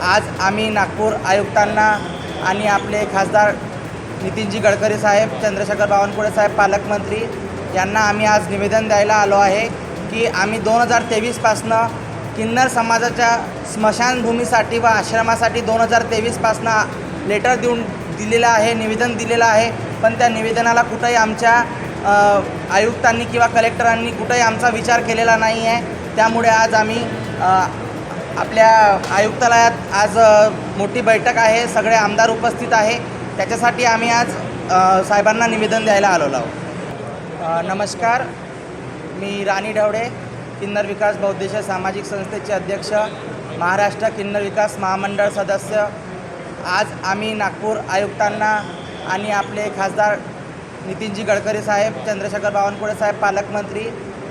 आज आम्ही नागपूर आयुक्तांना आणि आपले खासदार नितीनजी गडकरी साहेब, चंद्रशेखर बावनकुळे साहेब पालकमंत्री यांना आम्ही आज निवेदन द्यायला आलो आहे की आम्ही 2023पासनं किन्नर समाजाच्या स्मशानभूमीसाठी व आश्रमासाठी 2023पासनं लेटर दिलेलं आहे, निवेदन दिलेलं आहे. पण त्या निवेदनाला कुठंही आमच्या आयुक्तांनी किंवा कलेक्टरांनी कुठंही आमचा विचार केलेला नाही आहे. त्यामुळे आज आम्ही आपल्या आयुक्तालयात आज मोठी बैठक आहे, सगळे आमदार उपस्थित आहे. त्याच्यासाठी आम्ही आज साहेबांना निवेदन द्यायला आलेलो आहोत. नमस्कार, मी राणी ढवळे, किन्नर विकास बहुउद्देशीय सामाजिक संस्थेचे अध्यक्ष, महाराष्ट्र किन्नर विकास महामंडळ सदस्य. आज आम्ही नागपूर आयुक्तांना आणि आपले खासदार नितीनजी गडकरी साहेब, चंद्रशेखर बावनकुळे साहेब पालकमंत्री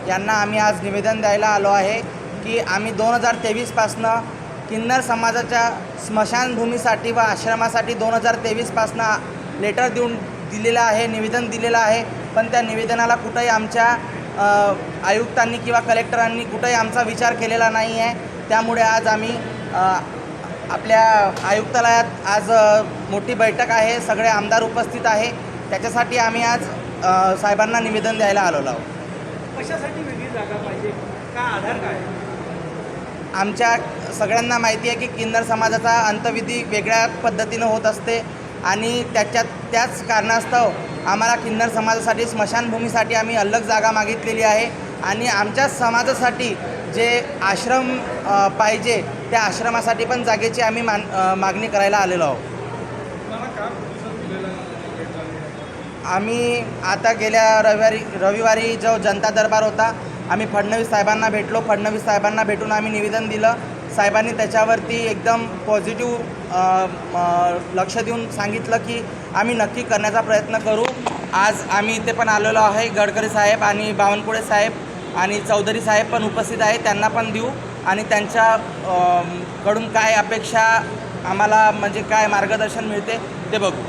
यांना आम्ही आज निवेदन द्यायला आलो आहे की आम्ही 2023पासनं किन्नर समाजाच्या स्मशानभूमीसाठी व आश्रमासाठी 2023पासनं लेटर दिलेलं आहे, निवेदन दिलेलं आहे. पण त्या निवेदनाला कुठंही आमच्या आयुक्तांनी किंवा कलेक्टरांनी कुठंही आमचा विचार केलेला नाही आहे. त्यामुळे आज आम्ही आपल्या आयुक्तालयात आज मोठी बैठक आहे, सगळे आमदार उपस्थित आहे. त्याच्यासाठी आम्ही आज साहेबांना निवेदन द्यायला आलेलो आहोत. कशासाठी वेगळी जागा पाहिजे, का आधार काय? आमच्या सगळ्यांना माहिती आहे की किन्नर समाजाचा अंत्यविधी वेगळ्या पद्धतीनं होत असते आणि त्याच कारणास्तव आम्हाला किन्नर समाजासाठी स्मशानभूमीसाठी आम्ही अलग जागा मागितलेली आहे. आणि आमच्या समाजासाठी जे आश्रम पाहिजे त्या आश्रमासाठी पण जागेची आम्ही मागणी करायला आलेलो आहोत. आम्ही आता गेल्या रविवारी जो जनता दरबार होता, आम्ही फडणवीस साहेबांना भेटलो. फडणवीस साहेबांना भेटून आम्ही निवेदन दिलं. साहेबांनी त्याच्यावरती एकदम पॉझिटिव्ह लक्ष देऊन सांगितलं की आम्ही नक्की करण्याचा प्रयत्न करू. आज आम्ही इथे पण आलेलो आहे. गडकरी साहेब आणि बावनकुळे साहेब आणि चौधरी साहेब पण उपस्थित आहे, त्यांना पण देऊ आणि त्यांच्या कडून काय अपेक्षा आम्हाला म्हणजे काय मार्गदर्शन मिळते ते बघू.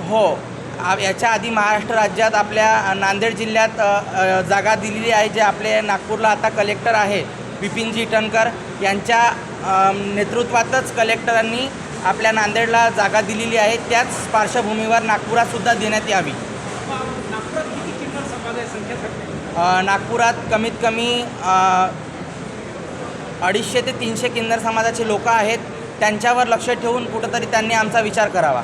हो, याच्या आधी महाराष्ट्र राज्यात आपल्या नांदेड जिल्ह्यात जागा दिलेली आहे. जे आपले नागपूरला आता कलेक्टर आहे विपिनजी इटनकर यांच्या नेतृत्वातच कलेक्टरांनी आपल्या नांदेडला जागा दिलेली आहे. त्याच पार्श्वभूमीवर नागपुरातसुद्धा देण्यात यावी. नागपुरात किती किन्नर समाज आहे संख्या? नागपुरात कमीत कमी 250 ते 300 किन्नर समाजाचे लोक आहेत. त्यांच्यावर लक्ष ठेवून कुठंतरी त्यांनी आमचा विचार करावा.